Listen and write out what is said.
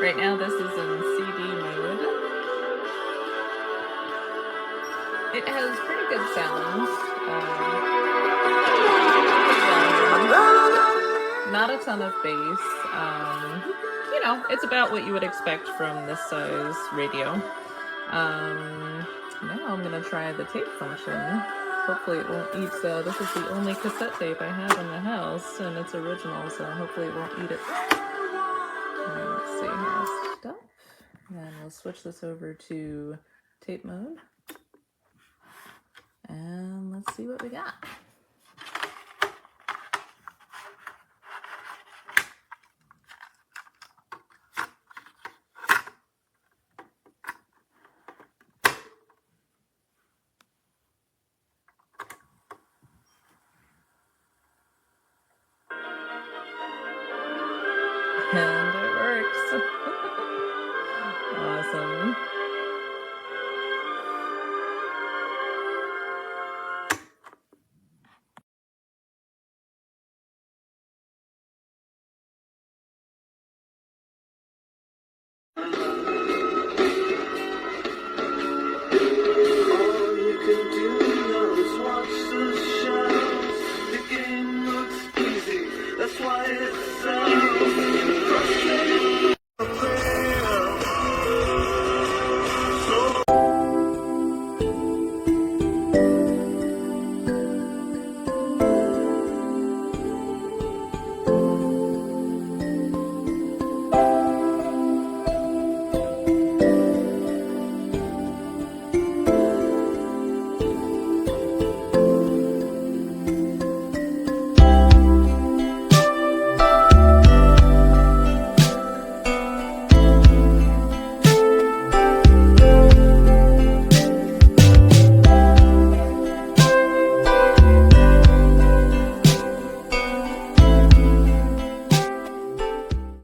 Right now this is in CD mode. It has pretty good sound. Not a ton of bass. You know, it's about what you would expect from this size radio. Now I'm gonna try the tape function. Hopefully it won't eat, this is the only cassette tape I have in the house, and it's original, so hopefully it won't eat it. Let's see, here's stop. And we'll switch this over to tape mode. And let's see what we got.